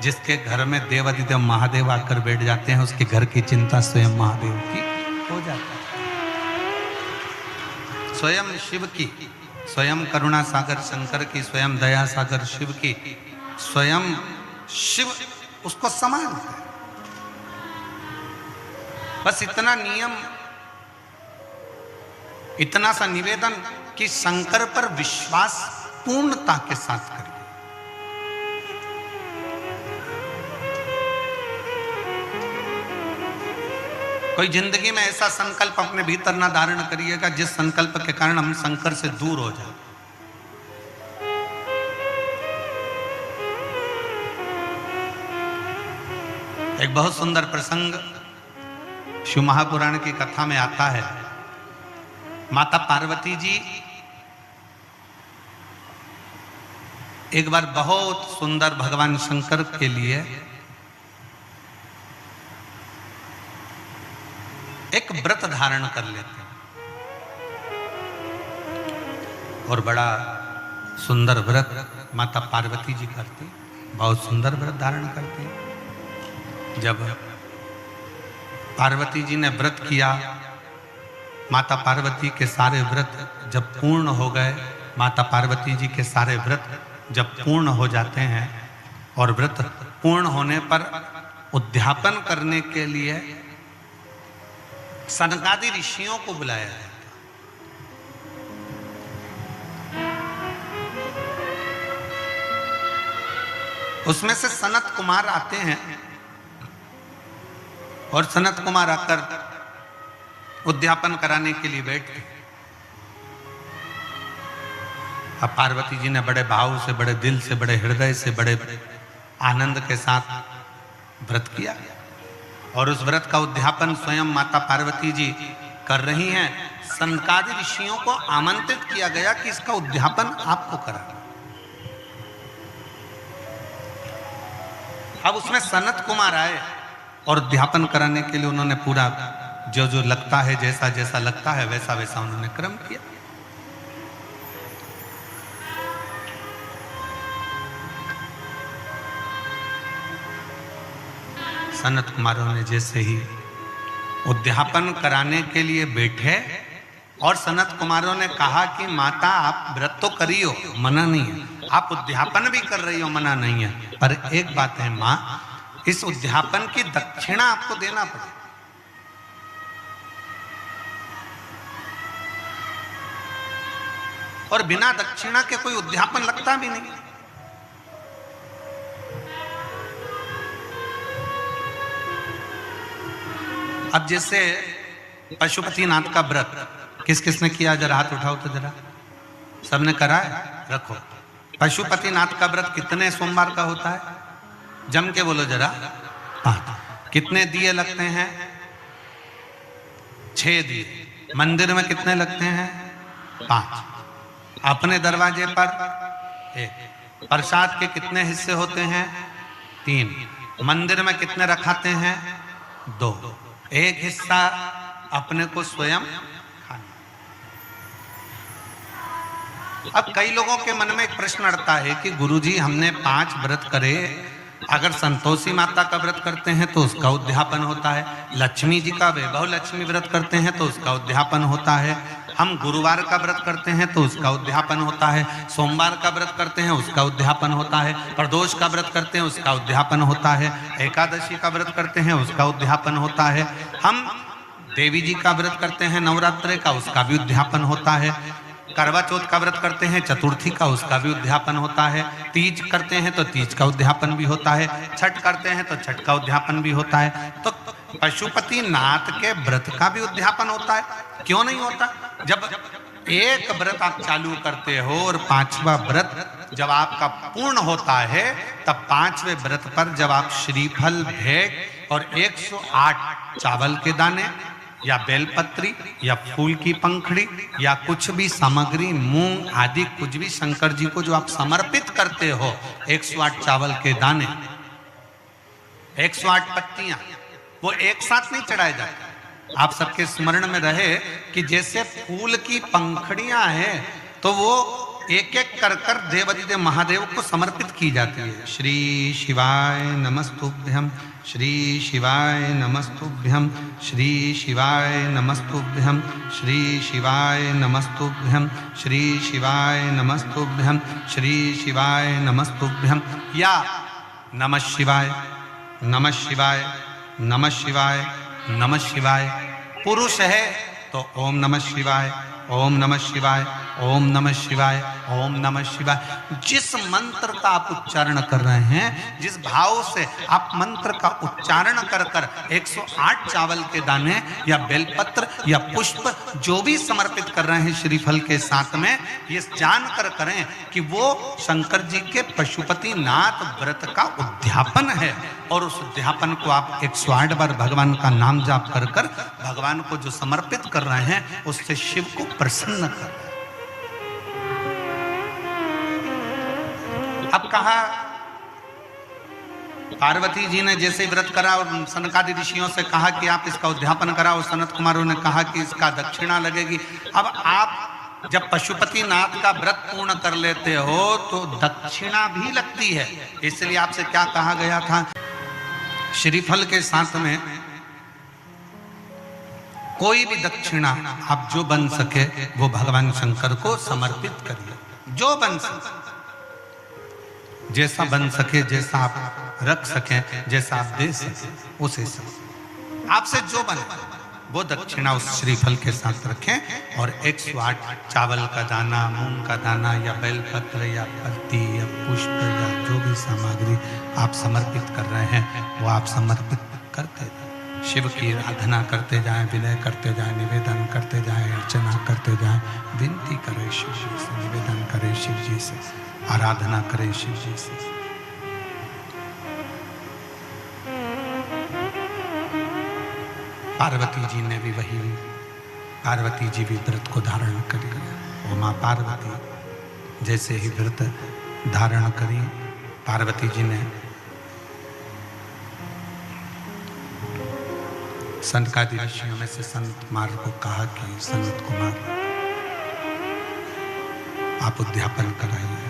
जिसके घर में देवाधिदेव महादेव आकर बैठ जाते हैं, उसके घर की चिंता स्वयं महादेव की हो जाती है, स्वयं शिव की, स्वयं करुणा सागर शंकर की, स्वयं दया सागर शिव की, स्वयं शिव उसको संभालते हैं। बस इतना नियम, इतना सा निवेदन कि शंकर पर विश्वास पूर्णता के साथ करिए। कोई जिंदगी में ऐसा संकल्प अपने भीतर ना धारण करिएगा जिस संकल्प के कारण हम शंकर से दूर हो जाए। एक बहुत सुंदर प्रसंग शिव महापुराण की कथा में आता है। माता पार्वती जी एक बार बहुत सुंदर भगवान शंकर के लिए एक व्रत धारण कर लेते हैं, और बड़ा सुंदर व्रत माता पार्वती जी करती, बहुत सुंदर व्रत धारण करती। जब पार्वती जी ने व्रत किया, माता पार्वती के सारे व्रत जब पूर्ण हो गए, माता पार्वती जी के सारे व्रत जब पूर्ण हो जाते हैं और व्रत पूर्ण होने पर उद्यापन करने के लिए सनकादि ऋषियों को बुलाया जाता। उसमें से सनत कुमार आते हैं और सनत कुमार आकर उद्यापन कराने के लिए बैठे। अब पार्वती जी ने बड़े भाव से, बड़े दिल से, बड़े हृदय से, बड़े आनंद के साथ व्रत किया, और उस व्रत का उद्यापन स्वयं माता पार्वती जी कर रही हैं। सनकादि ऋषियों को आमंत्रित किया गया कि इसका उद्यापन आपको करा। अब उसमें सनत कुमार आए और उद्यापन कराने के लिए उन्होंने पूरा जो जो लगता है, जैसा जैसा लगता है वैसा वैसा उन्होंने क्रम किया। सनत कुमारों ने जैसे ही उद्यापन कराने के लिए बैठे, और सनत कुमारों ने कहा कि माता आप व्रत तो करी हो, मना नहीं है, आप उद्यापन भी कर रही हो, मना नहीं है, पर एक बात है मां, इस उद्यापन की दक्षिणा आपको देना पड़ेगा। और बिना दक्षिणा के कोई उद्यापन लगता भी नहीं। अब जैसे पशुपतिनाथ का व्रत किस किसने किया, जरा हाथ उठाओ तो जरा। सबने करा है? रखो। पशुपतिनाथ का व्रत कितने सोमवार का होता है? जम के बोलो जरा। 5। कितने दिए लगते हैं? 6 दिए। मंदिर में कितने लगते हैं? 5। अपने दरवाजे पर 1। प्रसाद के कितने हिस्से होते हैं? 3। मंदिर में कितने रखाते हैं? 2। एक हिस्सा अपने को स्वयं खाना। अब कई लोगों के मन में एक प्रश्न अड़ता है कि गुरुजी हमने 5 व्रत करे, अगर संतोषी माता का व्रत करते हैं तो उसका उद्यापन होता है, लक्ष्मी जी का वैभव लक्ष्मी व्रत करते हैं तो उसका उद्यापन होता है, हम गुरुवार का व्रत करते हैं तो उसका उद्यापन होता है, सोमवार का व्रत करते हैं उसका उद्यापन होता है, प्रदोष का व्रत करते हैं उसका उद्यापन होता है, एकादशी का व्रत करते हैं उसका उद्यापन होता है, हम देवी जी का व्रत करते हैं नवरात्रि का, उसका भी उद्यापन होता है, करवा चौथ का व्रत करते हैं चतुर्थी का, उसका भी उद्यापन होता है, तीज करते हैं तो तीज का उद्यापन भी होता है, छठ करते हैं तो छठ का उद्यापन भी होता है। तो पशुपति नाथ के व्रत का भी उद्यापन होता है, क्यों नहीं होता? जब एक व्रत आप चालू करते हो और 5वां व्रत जब आपका पूर्ण होता है, तब 5वें व्रत पर जब आप श्रीफल, भेंट और 108 चावल के दाने या बेलपत्री या फूल की पंखड़ी या कुछ भी सामग्री, मूंग आदि कुछ भी शंकर जी को जो आप समर्पित करते हो, 108 चावल के दाने, 108 पत्तियां, वो एक साथ नहीं चढ़ाए जाते। आप सबके स्मरण में रहे कि जैसे फूल की पंखड़ियां हैं तो वो एक एक कर कर देवादिदेव महादेव को समर्पित की जाती है। श्री शिवाय नमस्तुभ्यम, श्री शिवाय नमस्तुभ्यम, श्री शिवाय नमस्तुभ्यम, श्री शिवाय नमस्तुभ्यम, श्री शिवाय नमस्तुभ्यम, श्री शिवाय नमस्तुभ्यम, या नमः शिवाय, नमः शिवाय, नमः शिवाय, नमः शिवाय। पुरुष है तो ओम नमः शिवाय, ओम नमः शिवाय, ओम नमः शिवाय, ओम नमः शिवाय। जिस मंत्र का आप उच्चारण कर रहे हैं, जिस भाव से आप मंत्र का उच्चारण कर कर 108 चावल के दाने या बेलपत्र या पुष्प जो भी समर्पित कर रहे हैं श्रीफल के साथ में, ये जानकर करें कि वो शंकर जी के पशुपतिनाथ व्रत का उद्यापन है। और उस उद्यापन को आप 108 बार भगवान का नाम जाप कर कर भगवान को जो समर्पित कर रहे हैं, उससे शिव को प्रसन्न कर रहे हैं। अब कहा पार्वती जी ने जैसे व्रत करा और सनकादि ऋषियों से कहा कि आप इसका उद्यापन कराओ, सनत कुमारों ने कहा कि इसका दक्षिणा लगेगी। अब आप जब पशुपतिनाथ का व्रत पूर्ण कर लेते हो तो दक्षिणा भी लगती है। इसलिए आपसे क्या कहा गया था, श्रीफल के साथ में कोई भी दक्षिणा आप जो बन सके वो भगवान शंकर को समर्पित करिए। जो बन सके, जैसा बन सके, जैसा आप रख सके, जैसा आप दे सके, उसे आपसे जो बने वो दक्षिणा उस श्रीफल के साथ रखें। और 108 चावल का दाना, मूंग का दाना या बेलपत्र या पत्ती या पुष्प या जो भी सामग्री आप समर्पित कर रहे हैं वो आप समर्पित करते जाएं। शिव की आराधना करते जाएं, विनय करते जाएं, निवेदन करते जाएं, अर्चना करते जाएं, विनती करें शिव जी से, निवेदन करें शिव जी से, आराधना करें शिव जी से। पार्वती जी ने भी वही, पार्वती जी भी व्रत को धारण करी। वो माँ पार्वती जैसे ही व्रत धारण करी, पार्वती जी ने सनकादि ऋषियों में से संत कुमार को कहा कि संत कुमार आप उद्यापन कराइए,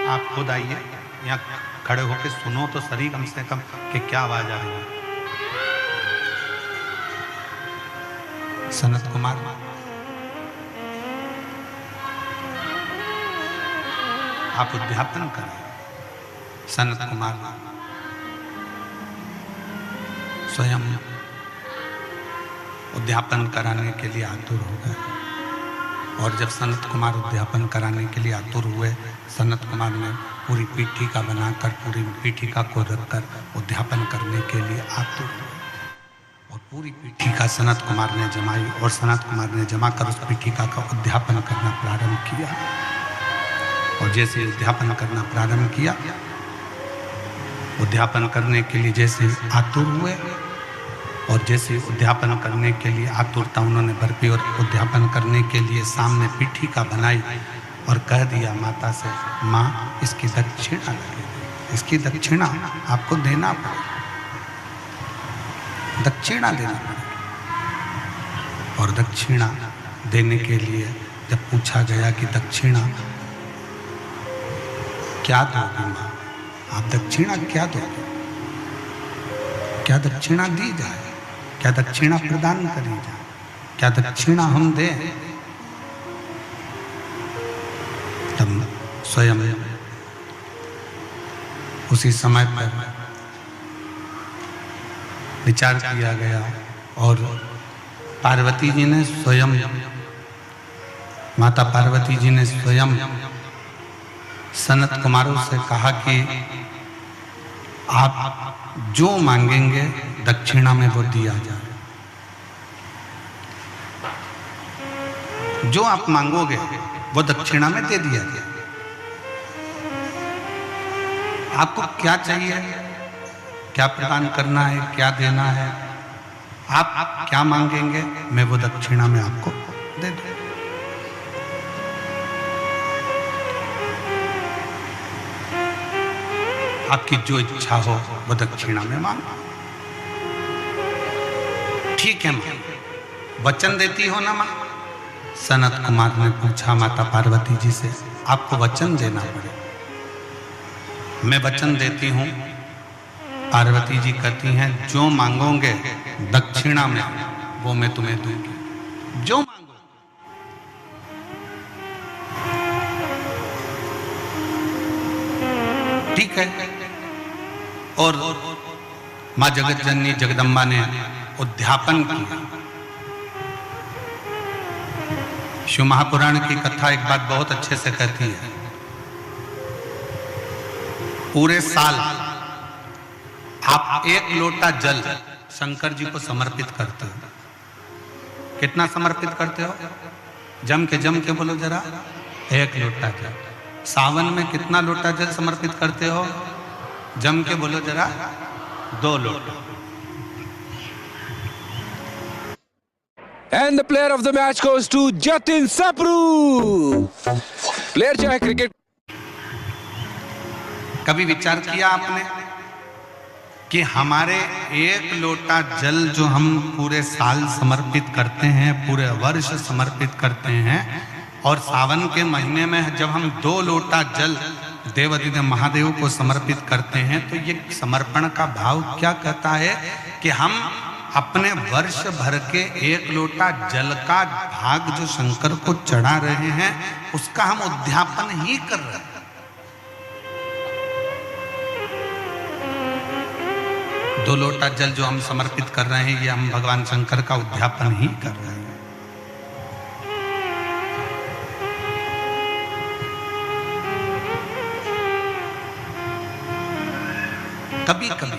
आप खुद आइए, यहाँ खड़े होकर सुनो तो सही कम से कम कि क्या आवाज आ रही है। सनत कुमार आप उद्यापन करें। सनत कुमार स्वयं उद्यापन कराने के लिए आतुर हो गए। और जब सनत कुमार उद्यापन कराने के लिए आतुर हुए, सनत कुमार ने पूरी पीठिका बनाकर, पूरी पीठिका को रखकर उद्यापन करने के लिए आतुर हुए। और पूरी पीठिका सनत कुमार ने जमाई और सनत कुमार ने जमाकर उस पीठिका का उद्यापन करना प्रारंभ किया। और जैसे उद्यापन करना प्रारंभ किया, उद्यापन करने के लिए जैसे आतुर हुए और जैसे उद्यापन करने के लिए आतुरता उन्होंने बरपी और उद्यापन करने के लिए सामने पीठिका बनाई और कह दिया माता से, माँ इसकी दक्षिणा लगेगी, इसकी दक्षिणा आपको देना पड़ेगा, दक्षिणा देना पड़ेगा। और दक्षिणा देने के लिए जब पूछा गया कि दक्षिणा क्या दोगे माँ, आप दक्षिणा क्या दोगे, क्या दक्षिणा दी जाए, क्या दक्षिणा प्रदान करी जाए, क्या दक्षिणा हम दें। तब स्वयं उसी समय पर विचार किया गया और पार्वती जी ने स्वयं, माता पार्वती जी ने स्वयं सनत कुमारों से कहा कि आप जो मांगेंगे दक्षिणा में वो दिया जाए, जो आप मांगोगे वो दक्षिणा में दे दिया जाए। आपको क्या चाहिए, क्या प्रदान करना है, क्या देना है, आप क्या मांगेंगे मैं वो दक्षिणा में आपको दे दूं। आपकी जो इच्छा हो वो दक्षिणा में मांगो। ठीक है मां, वचन देती हो ना मां, सनत कुमार ने पूछा माता पार्वती जी से, आपको वचन देना पड़े। मैं वचन देती हूं। पार्वती जी कहती हैं, जो मांगोगे दक्षिणा में वो मैं तुम्हें दूंगी, जो मांगो। ठीक है। और मां जगत जननी जगदम्बा ने उद्यापन किया। शिव महापुराण की कथा एक बात बहुत अच्छे से कहती है, पूरे साल आप 1 लोटा जल शंकर जी को समर्पित करते हो। कितना समर्पित करते हो? जम के बोलो जरा। 1 लोटा जल। सावन में कितना लोटा जल समर्पित करते हो? जम के बोलो जरा। 2 लोटा। And the player of the match goes to Jatin Sapru. Player जो है क्रिकेट। कभी विचार किया आपने कि हमारे 1 लोटा जल जो हम पूरे साल समर्पित करते हैं, पूरे वर्ष समर्पित करते हैं, और सावन के महीने में जब हम 2 लोटा जल देवाधिदेव महादेव को समर्पित करते हैं, तो ये समर्पण का भाव क्या कहता है कि हम अपने वर्ष भर के 1 लोटा जल का भाग जो शंकर को चढ़ा रहे हैं, उसका हम उद्यापन ही कर रहे हैं। 2 लोटा जल जो हम समर्पित कर रहे हैं, ये हम भगवान शंकर का उद्यापन ही कर रहे हैं। कभी कभी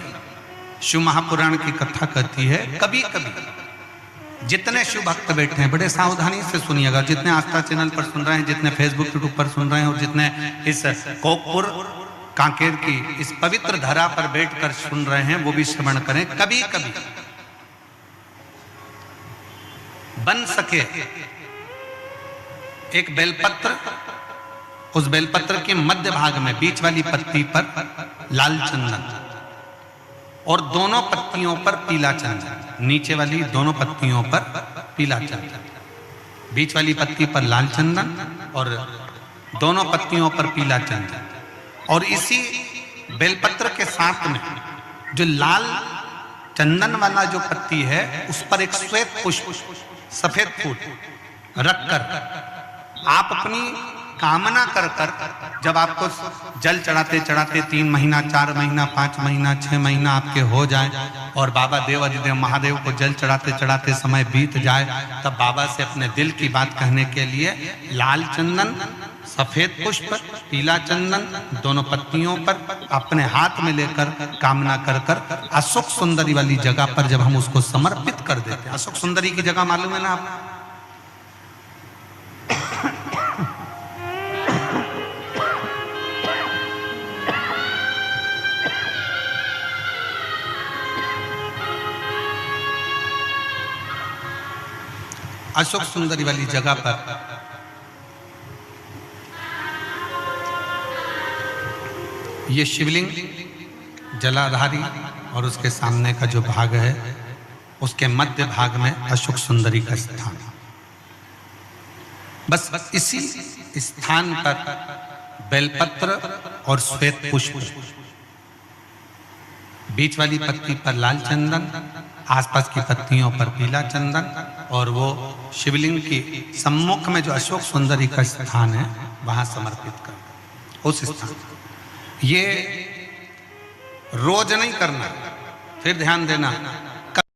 शिव महापुराण की कथा कहती है, कभी कभी जितने शिव भक्त बैठे हैं, बड़े सावधानी से सुनिएगा, जितने आस्था चैनल पर सुन रहे हैं, जितने फेसबुक यूट्यूब पर सुन रहे हैं, और जितने इस कोकपुर कांकेर की इस पवित्र धरा पर बैठकर सुन रहे हैं, वो भी श्रवण करें। कभी कभी बन सके एक बेलपत्र, उस बेलपत्र के मध्य भाग में बीच वाली पत्ती पर लाल चंदन और दोनों पत्तियों पर पीला चंदन, नीचे वाली दोनों पत्तियों पर पीला चंदन, बीच वाली पत्ती पर लाल चंदन और दोनों पत्तियों पर पीला चंदन। और इसी बेलपत्र के साथ में जो लाल चंदन वाला जो पत्ती है, उस पर एक श्वेत पुष्प, सफेद फूल रखकर आप अपनी कामना कर कर, जब आपको जल चढ़ाते चढ़ाते 3 महीना, 4 महीना, 5 महीना, 6 महीना आपके हो जाए और बाबा देवाधिदेव महादेव को जल चढ़ाते चढ़ाते समय बीत जाए, तब बाबा से अपने दिल की बात कहने के लिए लाल चंदन, सफेद पुष्प, पीला चंदन दोनों पत्तियों पर अपने हाथ में लेकर कामना कर कर अशोक सुंदरी वाली जगह पर जब हम उसको समर्पित कर देते हैं। अशोक सुंदरी की जगह मालूम है ना आप? अशोक सुंदरी वाली जगह पर ये शिवलिंग जलाधारी और उसके सामने का जो भाग है, उसके मध्य भाग में अशोक सुंदरी का स्थान। बस इसी स्थान पर बेलपत्र और श्वेत पुष्प, बीच वाली पत्ती पर लाल चंदन, आसपास की पत्तियों पर पीला चंदन, और वो शिवलिंग की सम्मुख में जो अशोक सुंदरी का स्थान है, वहां समर्पित कर। उस स्थान ये रोज नहीं करना, फिर ध्यान देना,